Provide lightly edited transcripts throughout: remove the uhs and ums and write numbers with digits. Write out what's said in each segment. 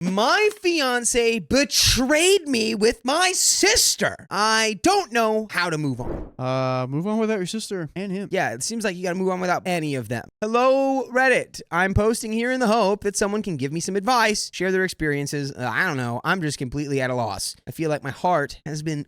My fiance betrayed me with my sister. I don't know how to move on. Move on without your sister and him. Yeah, it seems like you gotta move on without any of them. Hello, Reddit. I'm posting here in the hope that someone can give me some advice, share their experiences. I don't know. I'm just completely at a loss. I feel like my heart has been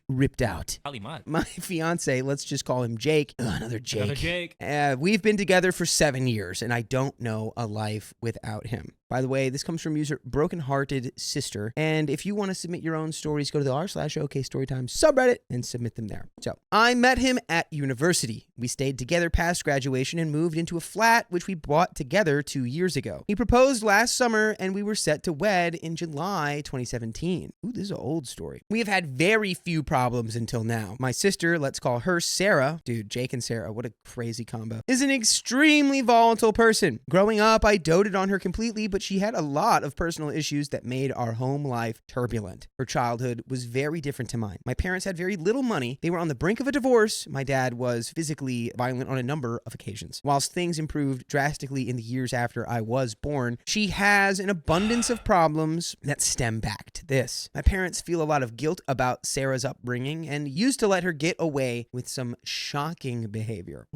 ripped out. My fiance, let's just call him Jake. Another Jake. We've been together for 7 years, and I don't know a life without him. By the way, this comes from user Brokenhearted Sister. And if you want to submit your own stories, go to the r/OK Storytime subreddit and submit them there. So I met him at university. We stayed together past graduation and moved into a flat, which we bought together 2 years ago. He proposed last summer and we were set to wed in July 2017. Ooh, this is an old story. We have had very few problems until now. My sister, let's call her Sarah. Dude, Jake and Sarah, what a crazy combo. Is an extremely volatile person. Growing up, I doted on her completely, but she had a lot of personal issues that made our home life turbulent. Her childhood was very different to mine. My parents had very little money. They were on the brink of a divorce. My dad was physically violent on a number of occasions. Whilst things improved drastically in the years after I was born, she has an abundance of problems that stem back to this. My parents feel a lot of guilt about Sarah's upbringing and used to let her get away with some shocking behavior.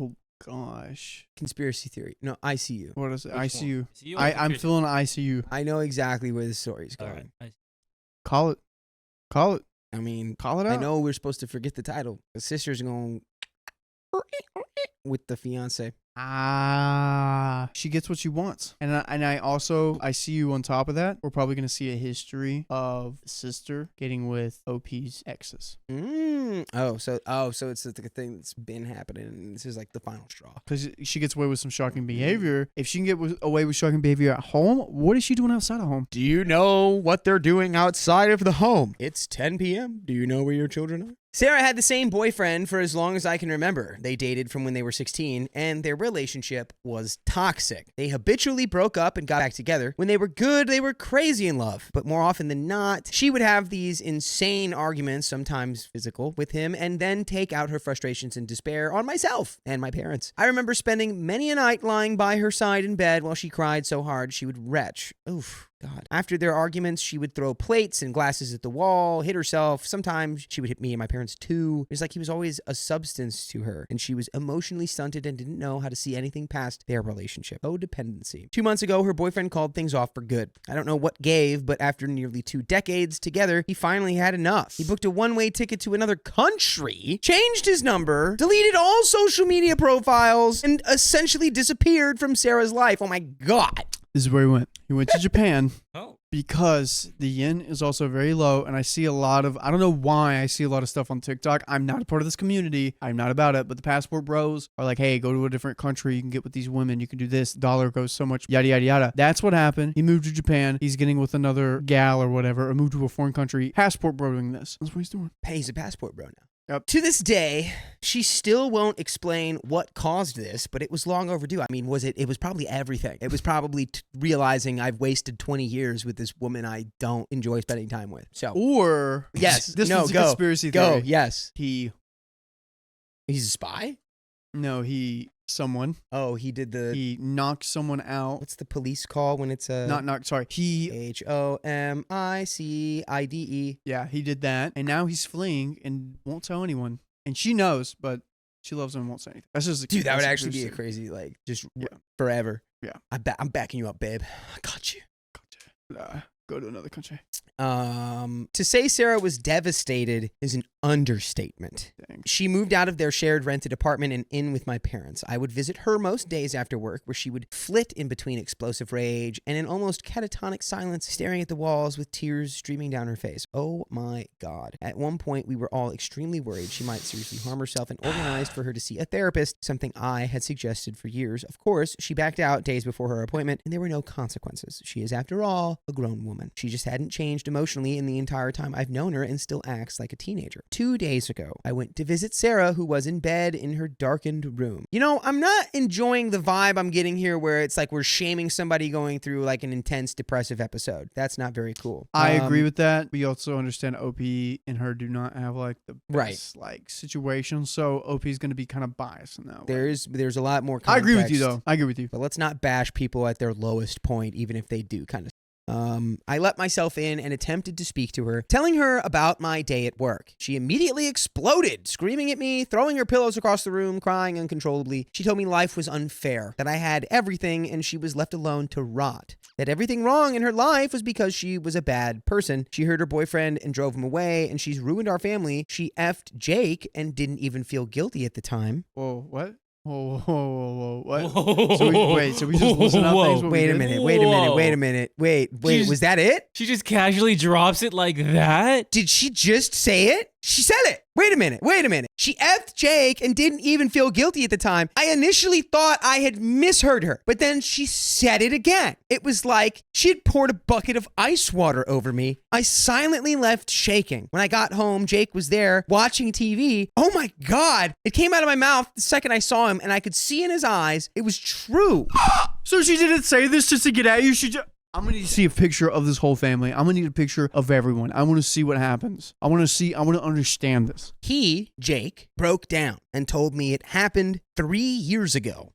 Gosh. Conspiracy theory. No, ICU. What is it? ICU. ICU I'm feeling ICU. I know exactly where the story's going. All right. Call it. I mean, Call it out. I know we're supposed to forget the title. The sister's going with the fiance. She gets what she wants. And I see you on top of that. We're probably going to see a history of the sister getting with OP's exes. So it's like a thing that's been happening, and this is like the final straw. Because she gets away with some shocking behavior. If she can get away with shocking behavior at home, what is she doing outside of home? Do you know what they're doing outside of the home? It's 10 p.m. Do you know where your children are? Sarah had the same boyfriend for as long as I can remember. They dated from when they were 16, and their relationship was toxic. They habitually broke up and got back together. When they were good, they were crazy in love. But more often than not, she would have these insane arguments, sometimes physical, with him, and then take out her frustrations and despair on myself and my parents. I remember spending many a night lying by her side in bed while she cried so hard she would retch. Oof. God. After their arguments, she would throw plates and glasses at the wall, hit herself. Sometimes she would hit me and my parents too. It was like he was always a substance to her, and she was emotionally stunted and didn't know how to see anything past their relationship. Codependency. 2 months ago, her boyfriend called things off for good. I don't know what gave, but after nearly 2 decades together, he finally had enough. He booked a one-way ticket to another country, changed his number, deleted all social media profiles, and essentially disappeared from Sarah's life. Oh my God. This is where he went. He went to Japan. Oh. Because the yen is also very low, and I see a lot of, I don't know why I see a lot of stuff on TikTok. I'm not a part of this community. I'm not about it, but the passport bros are like, hey, go to a different country. You can get with these women. You can do this. Dollar goes so much, yada, yada, yada. That's what happened. He moved to Japan. He's getting with another gal or whatever, or moved to a foreign country. Passport broing this. That's what he's doing. He's a passport bro now. Yep. To this day, she still won't explain what caused this, but it was long overdue. I mean, it was probably everything. It was probably realizing I've wasted 20 years with this woman I don't enjoy spending time with. So, or yes, this no, was a go, conspiracy theory. Go, yes. He's a spy? No, someone. Oh, he knocked someone out. What's the police call when it's a... Not knocked, sorry. HOMICIDE. Yeah, he did that. And now he's fleeing and won't tell anyone. And she knows, but she loves him and won't say anything. That's just Dude, that would actually be a crazy, forever. Yeah. I'm backing you up, babe. I got you. Go to another country. To say Sarah was devastated is an understatement. Dang. She moved out of their shared rented apartment and in with my parents. I would visit her most days after work, where she would flit in between explosive rage and an almost catatonic silence, staring at the walls with tears streaming down her face. Oh my God. At one point, we were all extremely worried she might seriously harm herself and organized for her to see a therapist, something I had suggested for years. Of course, she backed out days before her appointment, and there were no consequences. She is, after all, a grown woman. She just hadn't changed emotionally in the entire time I've known her and still acts like a teenager. 2 days ago, I went to visit Sarah, who was in bed in her darkened room. You know, I'm not enjoying the vibe I'm getting here where it's like we're shaming somebody going through like an intense depressive episode. That's not very cool. I agree with that. We also understand OP and her do not have like the best situation. So OP is going to be kind of biased in that way. There's a lot more context. I agree with you though. I agree with you. But let's not bash people at their lowest point, even if they do kind of I let myself in and attempted to speak to her, telling her about my day at work. She immediately exploded, screaming at me, throwing her pillows across the room, crying uncontrollably. She told me life was unfair, that I had everything and she was left alone to rot. That everything wrong in her life was because she was a bad person. She hurt her boyfriend and drove him away, and she's ruined our family. She effed Jake and didn't even feel guilty at the time. Whoa, what? Whoa, what? So we just listen up things. Wait a minute. Wait, was that it? She just casually drops it like that? Did she just say it? She said it. Wait a minute. She effed Jake and didn't even feel guilty at the time. I initially thought I had misheard her, but then she said it again. It was like she had poured a bucket of ice water over me. I silently left shaking. When I got home, Jake was there watching TV. Oh my God. It came out of my mouth the second I saw him, and I could see in his eyes it was true. So she didn't say this just to get at you? I'm going to need to see a picture of this whole family. I'm going to need a picture of everyone. I want to see what happens. I want to understand this. He, Jake, broke down and told me it happened 3 years ago.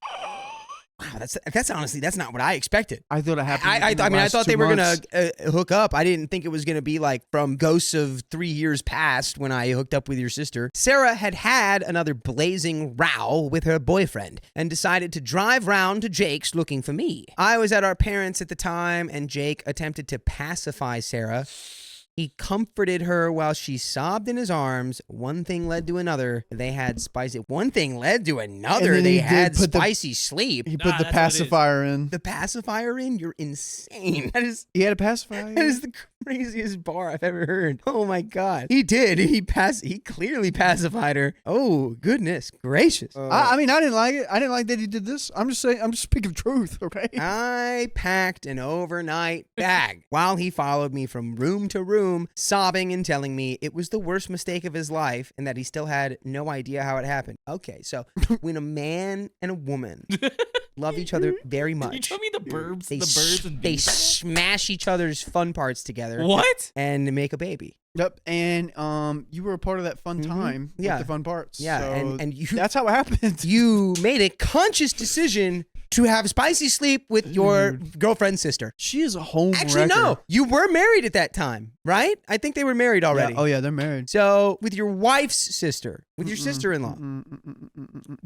Wow, that's honestly, that's not what I expected. I thought it happened. I thought they were going to hook up. I didn't think it was going to be like from ghosts of 3 years past when I hooked up with your sister. Sarah had another blazing row with her boyfriend and decided to drive round to Jake's looking for me. I was at our parents' at the time, and Jake attempted to pacify Sarah. He comforted her while she sobbed in his arms. One thing led to another. They had spicy. One thing led to another. They had spicy sleep. He put the pacifier in. The pacifier in? You're insane. He had a pacifier. That is the craziest bar I've ever heard. Oh my God. He did. He clearly pacified her. Oh, goodness gracious. I didn't like it. I didn't like that he did this. I'm just saying, I'm just speaking truth, okay? I packed an overnight bag while he followed me from room to room, sobbing and telling me it was the worst mistake of his life and that he still had no idea how it happened. Okay, so when a man and a woman love each other very much. You told me the birds and they smash each other's fun parts together. What? And make a baby. Yep, and you were a part of that fun time with the fun parts. Yeah, so and you, that's how it happened. You made a conscious decision to have spicy sleep with your girlfriend's sister. She is a home Actually, wrecker. no. You were married at that time, right? I think they were married already. Yeah. Oh, yeah, they're married. So, with your wife's sister, with your sister-in-law.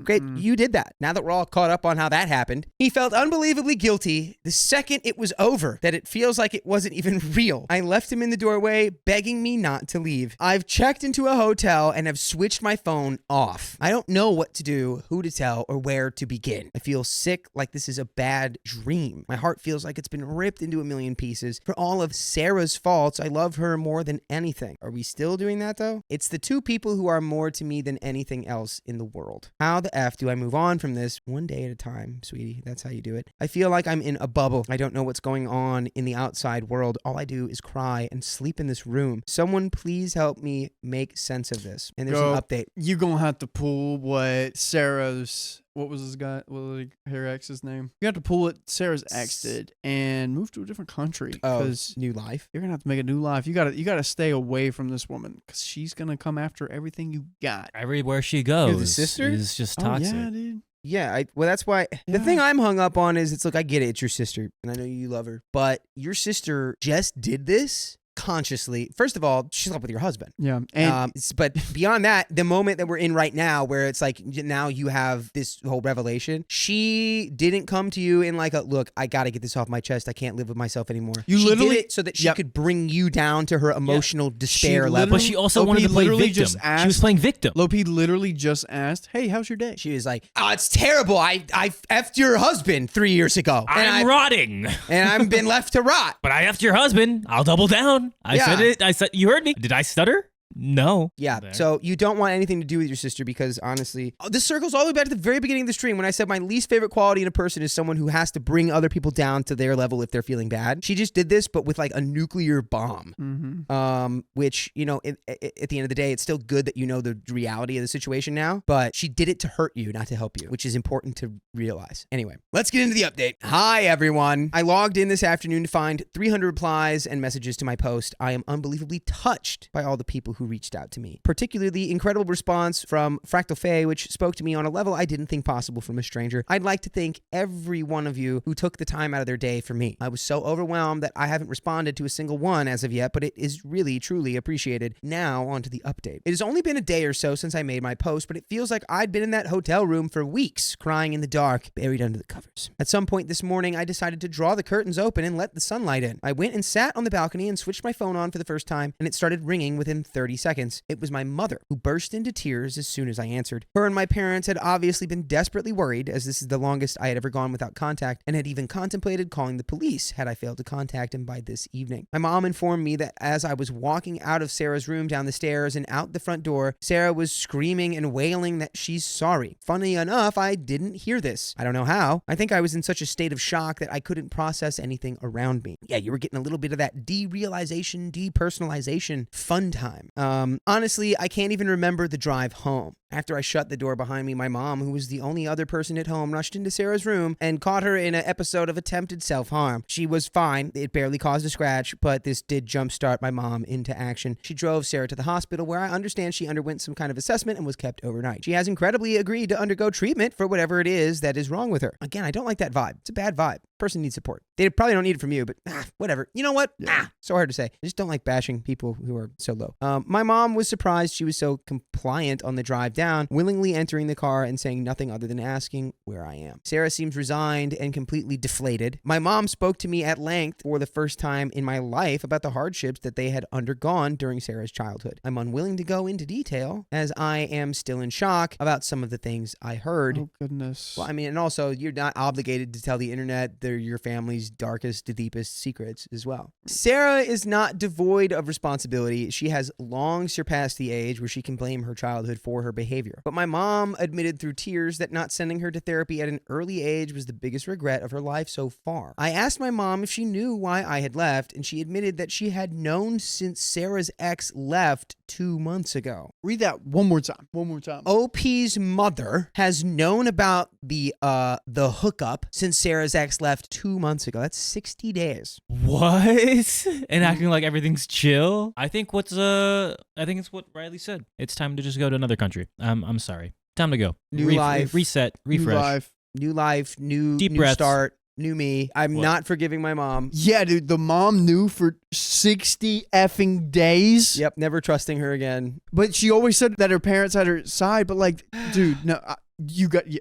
Great, you did that. Now that we're all caught up on how that happened. He felt unbelievably guilty the second it was over, that it feels like it wasn't even real. I left him in the doorway, begging me not to leave. I've checked into a hotel and have switched my phone off. I don't know what to do, who to tell, or where to begin. I feel sick, like this is a bad dream. My heart feels like it's been ripped into a million pieces. For all of Sarah's faults, I love her more than anything. Are we still doing that though? It's the two people who are more to me than anything else in the world. How the F do I move on from this? One day at a time, sweetie. That's how you do it. I feel like I'm in a bubble. I don't know what's going on in the outside world. All I do is cry and sleep in this room. Someone please help me make sense of this. And there's an update. You're going to have to pull what Sarah's... What was this guy? What was her ex's name? You have to pull what Sarah's ex did and move to a different country. Because new life. You're gonna have to make a new life. You gotta stay away from this woman because she's gonna come after everything you got. Everywhere she goes, You're the sister? is just toxic. Oh, yeah, dude. Yeah, well, that's why the thing I'm hung up on is look, I get it. It's your sister, and I know you love her, but your sister just did this consciously. First of all, she slept with your husband. Yeah. And but beyond that, the moment that we're in right now, where it's like now you have this whole revelation, she didn't come to you in like a, look, I got to get this off my chest. I can't live with myself anymore. She did it so that she could bring you down to her emotional despair level. But she also wanted to play victim. She was playing victim. Lopi literally just asked, hey, how's your day? She was like, oh, it's terrible. I effed your husband 3 years ago. I'm rotting. And I've been left to rot. But I effed your husband. I'll double down. I said it. I said, you heard me. Did I stutter? No. Yeah. So you don't want anything to do with your sister because honestly, this circles all the way back to the very beginning of the stream when I said my least favorite quality in a person is someone who has to bring other people down to their level if they're feeling bad. She just did this, but with like a nuclear bomb. Which, you know, at the end of the day, it's still good that you know the reality of the situation now, but she did it to hurt you, not to help you, which is important to realize. Anyway, let's get into the update. Hi, everyone. I logged in this afternoon to find 300 replies and messages to my post. I am unbelievably touched by all the people who who reached out to me. Particularly incredible response from Fractal Faye, which spoke to me on a level I didn't think possible from a stranger. I'd like to thank every one of you who took the time out of their day for me. I was so overwhelmed that I haven't responded to a single one as of yet, but it is really, truly appreciated. Now, on to the update. It has only been a day or so since I made my post, but it feels like I'd been in that hotel room for weeks, crying in the dark, buried under the covers. At some point this morning, I decided to draw the curtains open and let the sunlight in. I went and sat on the balcony and switched my phone on for the first time, and it started ringing within 30 seconds. It was my mother, who burst into tears as soon as I answered. Her and my parents had obviously been desperately worried, as this is the longest I had ever gone without contact, and had even contemplated calling the police had I failed to contact him by this evening. My mom informed me that as I was walking out of Sarah's room down the stairs and out the front door, Sarah was screaming and wailing that she's sorry. Funny enough, I didn't hear this. I don't know how. I think I was in such a state of shock that I couldn't process anything around me. Yeah, you were getting a little bit of that derealization, depersonalization fun time. Honestly, I can't even remember the drive home. After I shut the door behind me, my mom, who was the only other person at home, rushed into Sarah's room and caught her in an episode of attempted self-harm. She was fine. It barely caused a scratch, but this did jumpstart my mom into action. She drove Sarah to the hospital, where I understand she underwent some kind of assessment and was kept overnight. She has incredibly agreed to undergo treatment for whatever it is that is wrong with her. Again, I don't like that vibe. It's a bad vibe. Person needs support. They probably don't need it from you, but whatever. You know what? So hard to say. I just don't like bashing people who are so low. My mom was surprised she was so compliant on the drive down, willingly entering the car and saying nothing other than asking where I am. Sarah seems resigned and completely deflated. My mom spoke to me at length for the first time in my life about the hardships that they had undergone during Sarah's childhood. I'm unwilling to go into detail, as I am still in shock about some of the things I heard. Oh, goodness. Well, I mean, and also, you're not obligated to tell the internet they're your family's darkest, deepest secrets as well. Sarah is not devoid of responsibility. She has long surpassed the age where she can blame her childhood for her behavior. But my mom admitted through tears that not sending her to therapy at an early age was the biggest regret of her life so far. I asked my mom if she knew why I had left, and she admitted that she had known since Sarah's ex left 2 months ago. Read that one more time. One more time. OP's mother has known about the hookup since Sarah's ex left 2 months ago. That's 60 days. What? And acting like everything's chill? I think it's what Riley said. It's time to just go to another country. I'm sorry. Time to go. New life. Reset. Refresh. New life. New Deep breaths. Start. New me. I'm not forgiving my mom. Yeah, dude, the mom knew for 60 effing days. Yep, never trusting her again. But she always said that her parents had her side, but like, dude, no,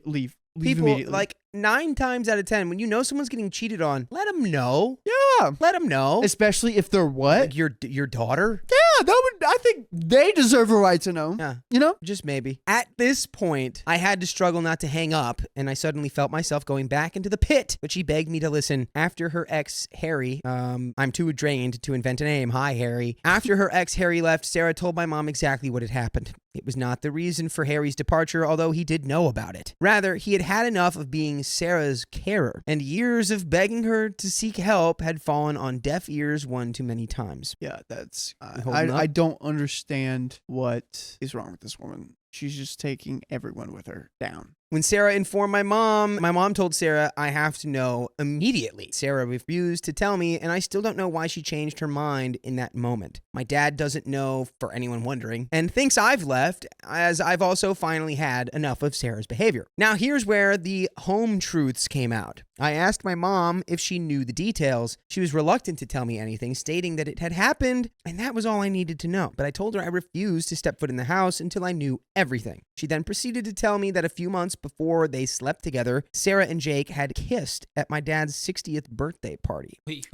leave. Leave People, immediately. like 9 times out of 10, when you know someone's getting cheated on, let them know. Yeah. Let them know. Especially if they're what? Like your daughter? Yeah, I think they deserve a right to know. Yeah. You know? Just maybe. At this point, I had to struggle not to hang up, and I suddenly felt myself going back into the pit, but she begged me to listen. After her ex, Harry, I'm too drained to invent a name. Hi, Harry. After her ex, Harry, left, Sarah told my mom exactly what had happened. It was not the reason for Harry's departure, although he did know about it. Rather, he had enough of being Sarah's carer, and years of begging her to seek help had fallen on deaf ears one too many times. Yeah, that's... holding up? I don't understand what is wrong with this woman. She's just taking everyone with her down. When Sarah informed my mom told Sarah, I have to know immediately. Sarah refused to tell me, and I still don't know why she changed her mind in that moment. My dad doesn't know, for anyone wondering, and thinks I've left, as I've also finally had enough of Sarah's behavior. Now here's where the home truths came out. I asked my mom if she knew the details. She was reluctant to tell me anything, stating that it had happened, and that was all I needed to know. But I told her I refused to step foot in the house until I knew everything. She then proceeded to tell me that a few months before they slept together, Sarah and Jake had kissed at my dad's 60th birthday party. Wait.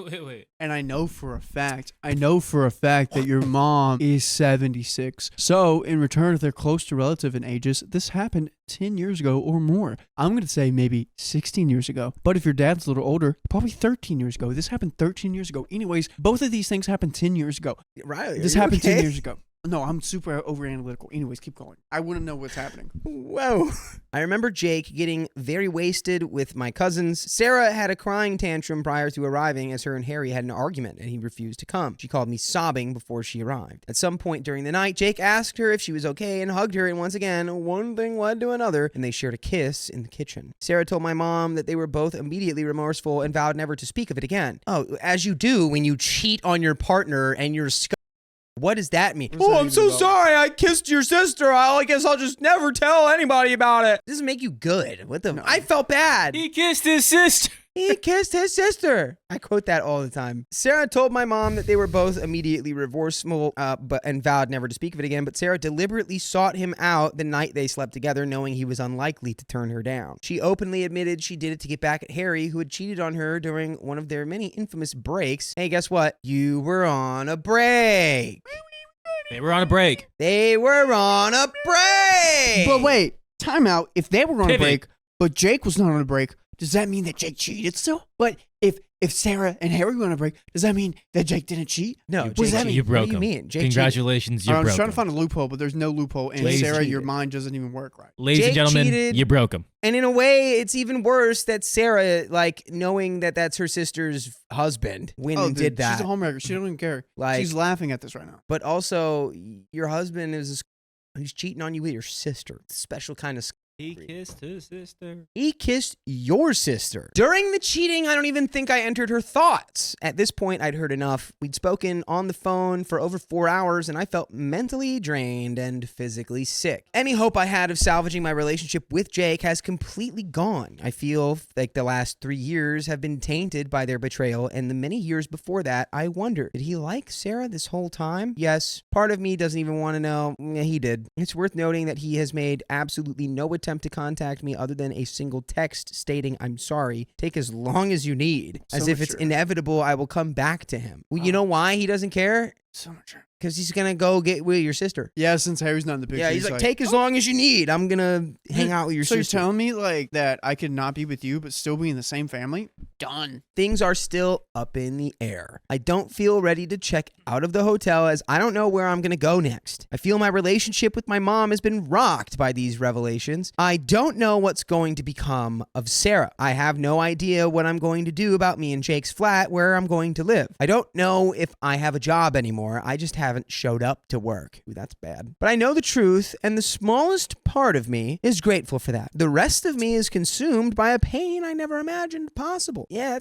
And I know for a fact that your mom is 76. So, in return, if they're close to relative in ages, this happened 10 years ago or more. I'm going to say maybe 16 years ago. But if your dad's a little older, probably 13 years ago. This happened 13 years ago. Anyways, both of these things happened 10 years ago. Riley, this happened 10 years ago. No, I'm super over analytical. Anyways, keep going. I want to know what's happening. Whoa. I remember Jake getting very wasted with my cousins. Sarah had a crying tantrum prior to arriving, as her and Harry had an argument and he refused to come. She called me sobbing before she arrived. At some point during the night, Jake asked her if she was okay and hugged her, and once again, one thing led to another, and they shared a kiss in the kitchen. Sarah told my mom that they were both immediately remorseful and vowed never to speak of it again. Oh, as you do when you cheat on your partner and you're What does that mean? What does that I'm even so about? sorry. I kissed your sister. I guess I'll just never tell anybody about it. Doesn't make you good. What the? No. I felt bad. He kissed his sister. He kissed his sister. I quote that all the time. Sarah told my mom that they were both immediately remorseful, and vowed never to speak of it again. But Sarah deliberately sought him out the night they slept together, knowing he was unlikely to turn her down. She openly admitted she did it to get back at Harry, who had cheated on her during one of their many infamous breaks. Hey, guess what? You were on a break. They were on a break. They were on a break. But wait, time out. If they were on a Pivot. break, but Jake was not on a break, does that mean that Jake cheated still? But if Sarah and Harry were on a break, does that mean that Jake didn't cheat? No, What does that mean? You broke What do you him. mean? Jake Congratulations, you I was broke trying him. to find a loophole, but there's no loophole. And Ladies Sarah, cheated. your mind doesn't even work right. Ladies Jake and gentlemen, cheated. you broke him. And in a way, it's even worse that Sarah, like, knowing that that's her sister's husband, went and did that. She's a homewrecker. She don't even care. Like- She's laughing at this right now. But also, your husband he's cheating on you with your sister. It's a special kind of. He kissed his sister. He kissed your sister. During the cheating, I don't even think I entered her thoughts. At this point, I'd heard enough. We'd spoken on the phone for over 4 hours, and I felt mentally drained and physically sick. Any hope I had of salvaging my relationship with Jake has completely gone. I feel like the last 3 years have been tainted by their betrayal, and the many years before that, I wondered, did he like Sarah this whole time? Yes, part of me doesn't even want to know. Yeah, he did. It's worth noting that he has made absolutely no attempt to contact me other than a single text stating, "I'm sorry, take as long as you need," as So if it's mature. inevitable I will come back to him. Well, you know why he doesn't care? So mature. Because he's going to go get with your sister. Yeah, since Harry's not in the picture. Yeah, he's like, take as long as you need. I'm going to hang out with your So sister. you're telling me like that I could not be with you but still be in the same family? Done. Things are still up in the air. I don't feel ready to check out of the hotel as I don't know where I'm going to go next. I feel my relationship with my mom has been rocked by these revelations. I don't know what's going to become of Sarah. I have no idea what I'm going to do about me and Jake's flat where I'm going to live. I don't know if I have a job anymore. I just haven't showed up to work. Ooh, that's bad. But I know the truth, and the smallest part of me is grateful for that. The rest of me is consumed by a pain I never imagined possible. Yeah,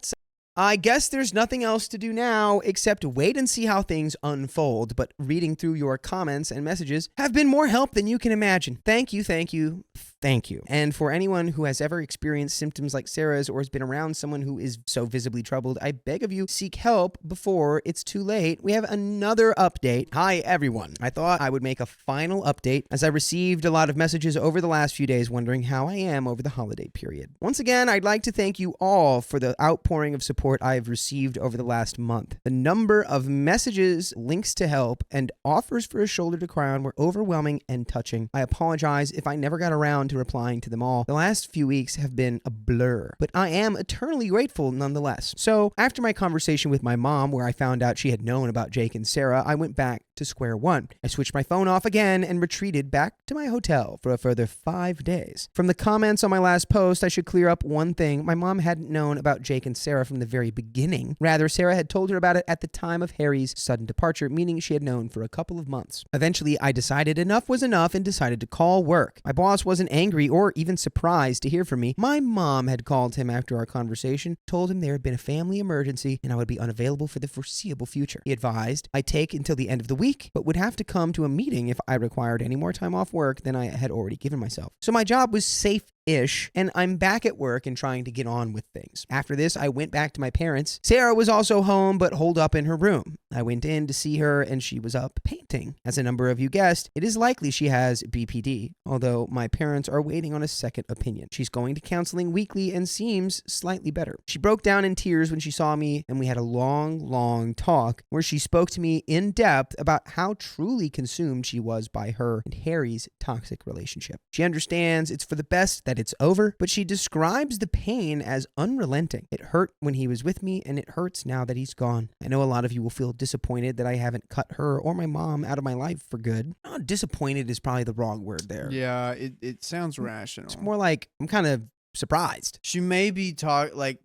I guess there's nothing else to do now except wait and see how things unfold, but reading through your comments and messages have been more help than you can imagine. Thank you, thank you, thank you. And for anyone who has ever experienced symptoms like Sarah's or has been around someone who is so visibly troubled, I beg of you, seek help before it's too late. We have another update. Hi, everyone. I thought I would make a final update as I received a lot of messages over the last few days wondering how I am over the holiday period. Once again, I'd like to thank you all for the outpouring of support I have received over the last month. The number of messages, links to help, and offers for a shoulder to cry on were overwhelming and touching. I apologize if I never got around to replying to them all. The last few weeks have been a blur, but I am eternally grateful nonetheless. So, after my conversation with my mom, where I found out she had known about Jake and Sarah, I went back to square one. I switched my phone off again and retreated back to my hotel for a further 5 days. From the comments on my last post, I should clear up one thing. My mom hadn't known about Jake and Sarah from the very beginning. Rather, Sarah had told her about it at the time of Harry's sudden departure, meaning she had known for a couple of months. Eventually, I decided enough was enough and decided to call work. My boss wasn't angry or even surprised to hear from me. My mom had called him after our conversation, told him there had been a family emergency and I would be unavailable for the foreseeable future. He advised I take until the end of the week, but would have to come to a meeting if I required any more time off work than I had already given myself. So my job was safe-ish, and I'm back at work and trying to get on with things. After this, I went back to my parents. Sarah was also home, but holed up in her room. I went in to see her, and she was up painting. As a number of you guessed, it is likely she has BPD, although my parents are waiting on a second opinion. She's going to counseling weekly and seems slightly better. She broke down in tears when she saw me, and we had a long talk where she spoke to me in depth about how truly consumed she was by her and Harry's toxic relationship. She understands it's for the best that it's over, but she describes the pain as unrelenting. It hurt when he was with me, and it hurts now that he's gone. I know a lot of you will feel disappointed that I haven't cut her or my mom out of my life for good. Disappointed is probably the wrong word there. Yeah, it sounds rational. It's more like I'm kind of surprised. She may be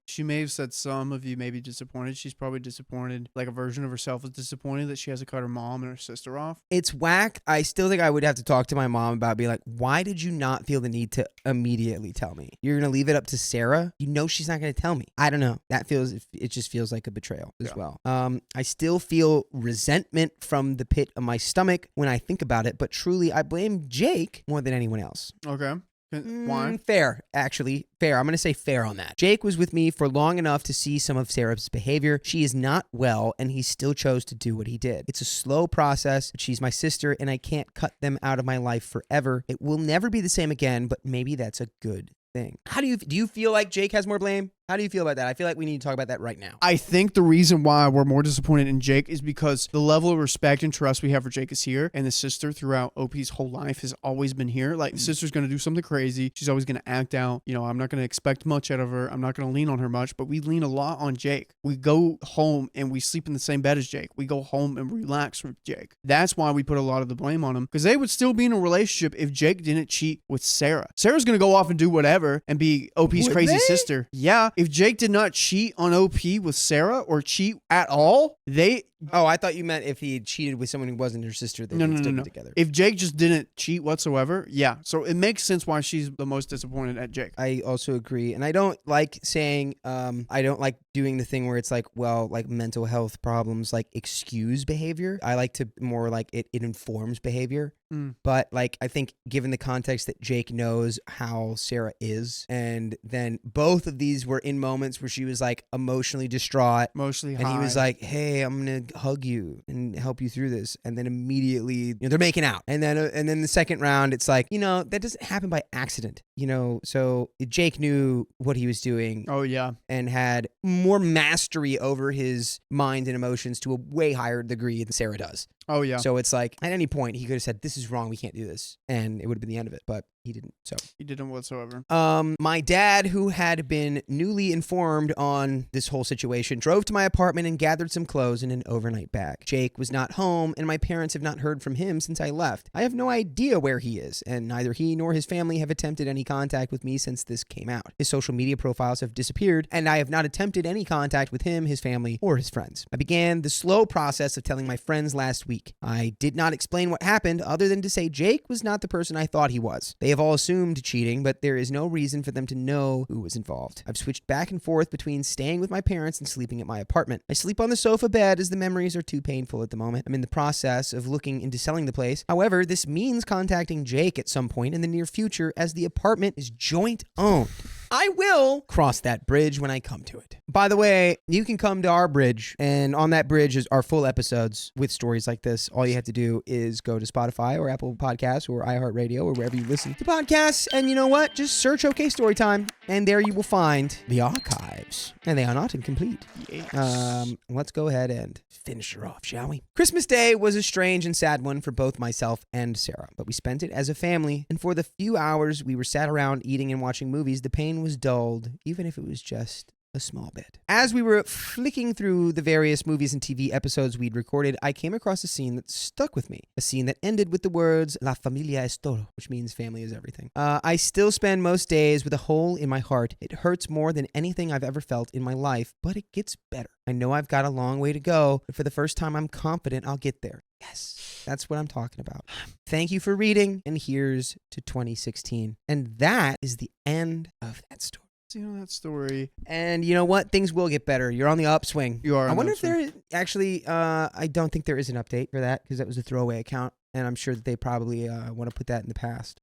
she may have said some of you may be disappointed. She's probably disappointed. Like a version of herself is disappointed that she has to cut her mom and her sister off. It's whack. I still think I would have to talk to my mom about being like, why did you not feel the need to immediately tell me? You're going to leave it up to Sarah? You know she's not going to tell me. I don't know. It just feels like a betrayal as well. I still feel resentment from the pit of my stomach when I think about it, but truly I blame Jake more than anyone else. Okay. Why? Fair, actually. Fair. I'm going to say fair on that. Jake was with me for long enough to see some of Sarah's behavior. She is not well, and he still chose to do what he did. It's a slow process, but she's my sister, and I can't cut them out of my life forever. It will never be the same again, but maybe that's a good thing. Do you feel like Jake has more blame? How do you feel about that? I feel like we need to talk about that right now. I think the reason why we're more disappointed in Jake is because the level of respect and trust we have for Jake is here, and the sister throughout OP's whole life has always been here. Like, the sister's going to do something crazy. She's always going to act out. You know, I'm not going to expect much out of her. I'm not going to lean on her much, but we lean a lot on Jake. We go home and we sleep in the same bed as Jake. We go home and relax with Jake. That's why we put a lot of the blame on him, because they would still be in a relationship if Jake didn't cheat with Sarah. Sarah's going to go off and do whatever and be OP's crazy sister. Yeah. If Jake did not cheat on OP with Sarah or cheat at all, Oh, I thought you meant if he had cheated with someone who wasn't her sister, they would still be together. If Jake just didn't cheat whatsoever, yeah. So it makes sense why she's the most disappointed at Jake. I also agree. And I don't like saying, I don't like doing the thing where it's like, well, like mental health problems, like excuse behavior. I like to more like it informs behavior. But like, I think given the context that Jake knows how Sarah is, and then both of these were in moments where she was like emotionally distraught. Mostly and high. he was like, hey, I'm going to hug you and help you through this. And then immediately, you know, they're making out. And then the second round, it's like, you know, that doesn't happen by accident, you know? So Jake knew what he was doing. Oh, yeah. And had more mastery over his mind and emotions to a way higher degree than Sarah does. Oh, yeah. So it's like, at any point, he could have said, this is wrong, we can't do this. And it would have been the end of it. But he didn't. So he didn't whatsoever. My dad, who had been newly informed on this whole situation, drove to my apartment and gathered some clothes in an overnight bag. Jake was not home, and my parents have not heard from him since I left. I have no idea where he is, and neither he nor his family have attempted any contact with me since this came out. His social media profiles have disappeared, and I have not attempted any contact with him, his family, or his friends. I began the slow process of telling my friends last week. I did not explain what happened other than to say Jake was not the person I thought he was. They have all assumed cheating, but there is no reason for them to know who was involved. I've switched back and forth between staying with my parents and sleeping at my apartment. I sleep on the sofa bed as the memories are too painful at the moment. I'm in the process of looking into selling the place. However, this means contacting Jake at some point in the near future as the apartment is joint owned. I will cross that bridge when I come to it. By the way, you can come to our bridge, and on that bridge is our full episodes with stories like this. All you have to do is go to Spotify or Apple Podcasts or iHeartRadio or wherever you listen to podcasts, and you know what? Just search OK Storytime, and there you will find the archives, and they are not incomplete. Yes. Let's go ahead and finish her off, shall we? Christmas Day was a strange and sad one for both myself and Sarah, but we spent it as a family, and for the few hours we were sat around eating and watching movies, the pain was dulled, even if it was just a small bit. As we were flicking through the various movies and TV episodes we'd recorded, I came across a scene that stuck with me. A scene that ended with the words, La familia es todo, which means family is everything. I still spend most days with a hole in my heart. It hurts more than anything I've ever felt in my life, but it gets better. I know I've got a long way to go, but for the first time, I'm confident I'll get there. Yes, that's what I'm talking about. Thank you for reading, and here's to 2016. And that is the end of that story. That story. And you know what? Things will get better. You're on the upswing. You are. I wonder if there actually, I don't think there is an update for that because that was a throwaway account. And I'm sure that they probably want to put that in the past.